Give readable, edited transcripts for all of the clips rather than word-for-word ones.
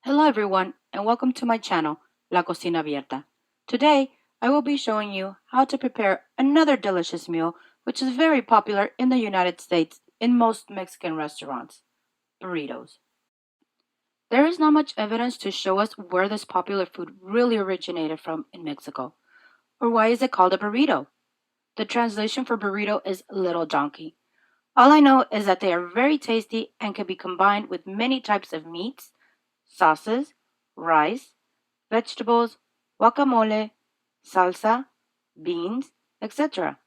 Hello everyone and welcome to my channel, La Cocina Abierta. Today, I will be showing you how to prepare another delicious meal which is very popular in the United States in most Mexican restaurants, burritos. There is not much evidence to show us where this popular food really originated from in Mexico, or why is it called a burrito. The translation for burrito is little donkey. All I know is that they are very tasty and can be combined with many types of meats, sauces, rice, vegetables, guacamole, salsa, beans, etc.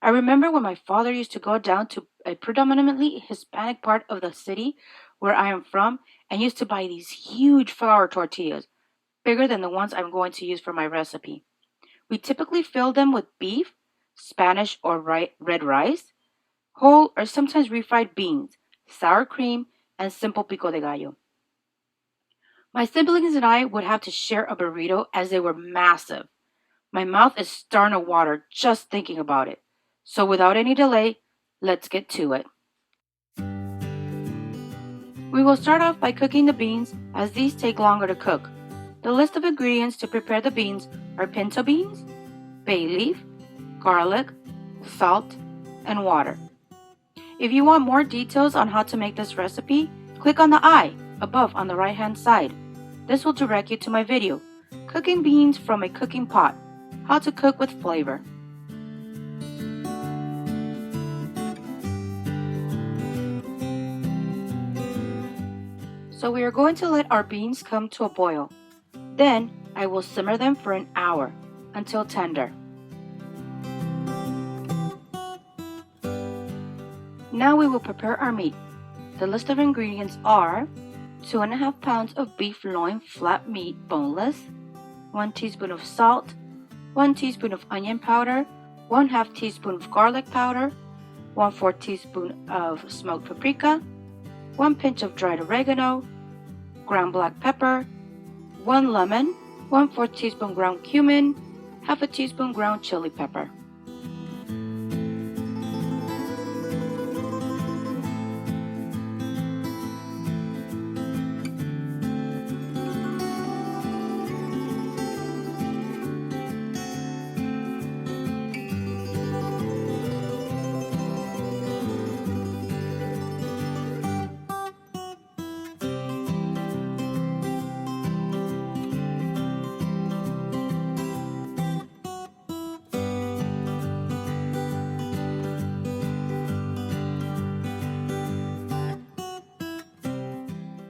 I remember when my father used to go down to a predominantly Hispanic part of the city where I am from and used to buy these huge flour tortillas, bigger than the ones I'm going to use for my recipe. We typically fill them with beef, Spanish or red rice, whole or sometimes refried beans, sour cream, and simple pico de gallo. My siblings and I would have to share a burrito as they were massive. My mouth is starting to water just thinking about it. So without any delay, let's get to it. We will start off by cooking the beans as these take longer to cook. The list of ingredients to prepare the beans are pinto beans, bay leaf, garlic, salt, and water. If you want more details on how to make this recipe, click on the I above on the right hand side. This will direct you to my video, Cooking Beans from a Cooking Pot, How to Cook with Flavor. So we are going to let our beans come to a boil. Then I will simmer them for an hour until tender. Now we will prepare our meat. The list of ingredients are 2.5 pounds of beef loin flat meat boneless, 1 teaspoon of salt, 1 teaspoon of onion powder, 1/2 teaspoon of garlic powder, 1/4 teaspoon of smoked paprika, 1 pinch of dried oregano, ground black pepper, 1 lemon, 1/4 teaspoon ground cumin, 1/2 teaspoon ground chili pepper.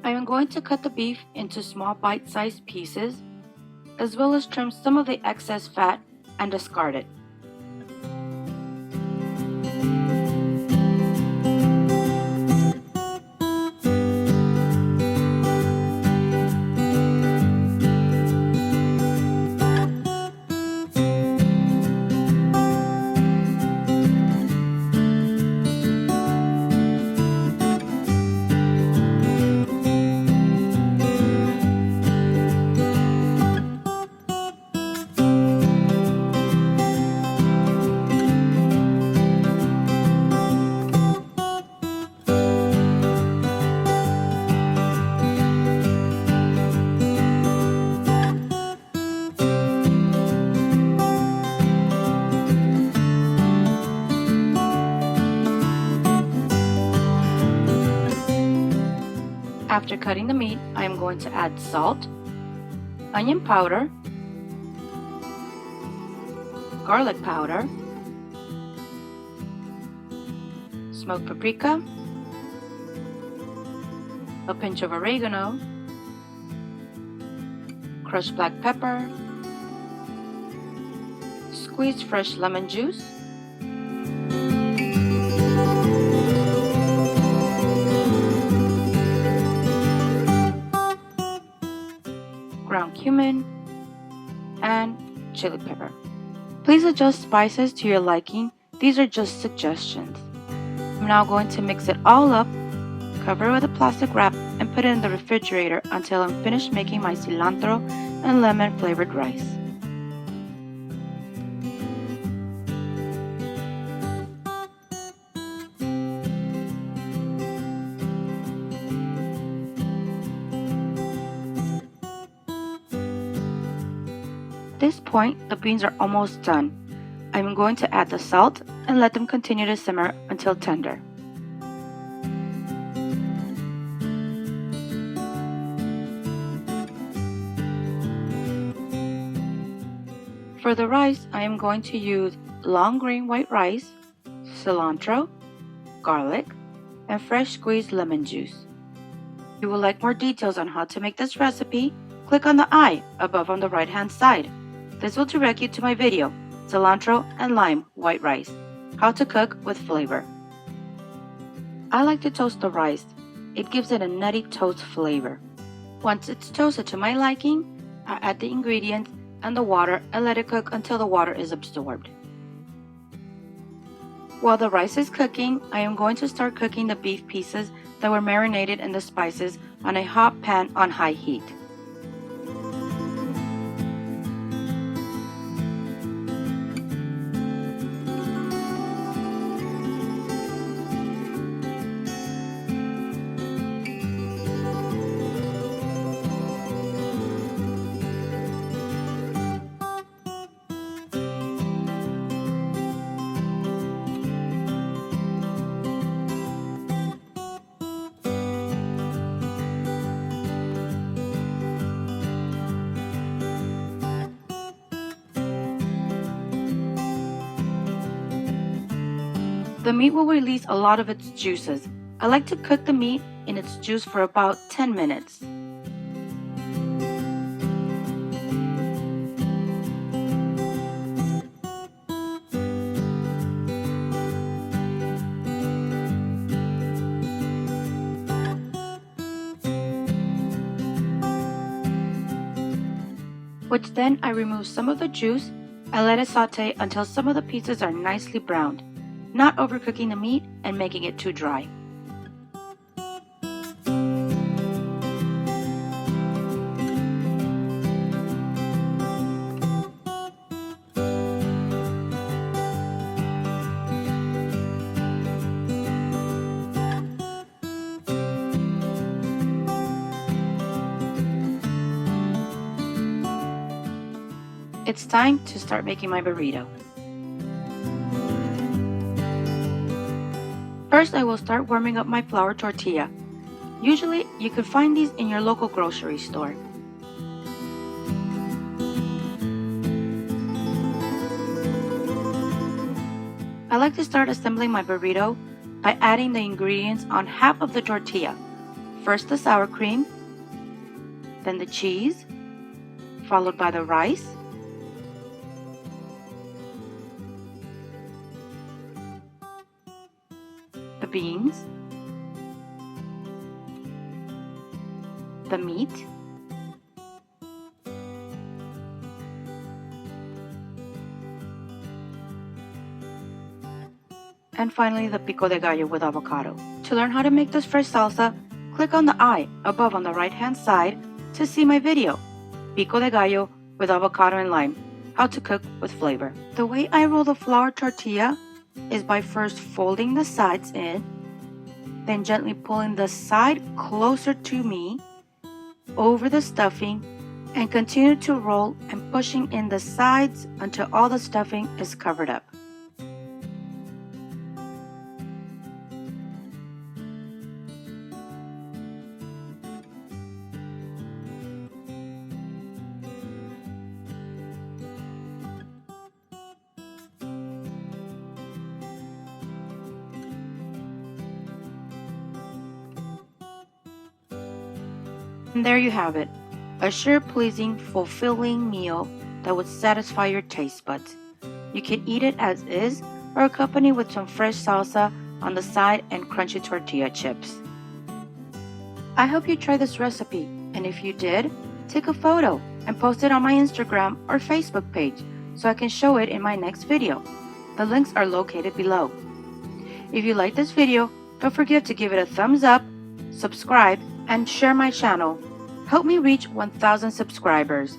I am going to cut the beef into small bite-sized pieces, as well as trim some of the excess fat and discard it. After cutting the meat, I am going to add salt, onion powder, garlic powder, smoked paprika, a pinch of oregano, crushed black pepper, squeezed fresh lemon juice, ground cumin, and chili pepper. Please adjust spices to your liking. These are just suggestions. I'm now going to mix it all up, cover it with a plastic wrap, and put it in the refrigerator until I'm finished making my cilantro and lemon flavored rice. At this point, the beans are almost done. I'm going to add the salt and let them continue to simmer until tender. For the rice, I am going to use long grain white rice, cilantro, garlic, and fresh squeezed lemon juice. If you would like more details on how to make this recipe, click on the I above on the right hand side. This will direct you to my video, Cilantro and Lime White Rice, how to cook with flavor. I like to toast the rice. It gives it a nutty toast flavor. Once it's toasted to my liking, I add the ingredients and the water and let it cook until the water is absorbed. While the rice is cooking, I am going to start cooking the beef pieces that were marinated in the spices on a hot pan on high heat. The meat will release a lot of its juices. I like to cook the meat in its juice for about 10 minutes. Which then I remove some of the juice and let it saute until some of the pieces are nicely browned, not overcooking the meat and making it too dry. It's time to start making my burrito. First, I will start warming up my flour tortilla. Usually, you could find these in your local grocery store. I like to start assembling my burrito by adding the ingredients on half of the tortilla. First the sour cream, then the cheese, followed by the rice, the beans, the meat, and finally the pico de gallo with avocado. To learn how to make this fresh salsa, click on the I above on the right hand side to see my video, pico de gallo with avocado and lime, how to cook with flavor. The way I roll the flour tortilla is by first folding the sides in, then gently pulling the side closer to me over the stuffing, and continue to roll and pushing in the sides until all the stuffing is covered up. And there you have it, a sure pleasing, fulfilling meal that would satisfy your taste buds. You can eat it as is or accompany with some fresh salsa on the side and crunchy tortilla chips. I hope you try this recipe, and if you did, take a photo and post it on my Instagram or Facebook page so I can show it in my next video. The links are located below. If you like this video, don't forget to give it a thumbs up, subscribe, and share my channel. Help me reach 1,000 subscribers.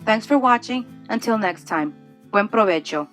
Thanks for watching. Until next time. Buen provecho.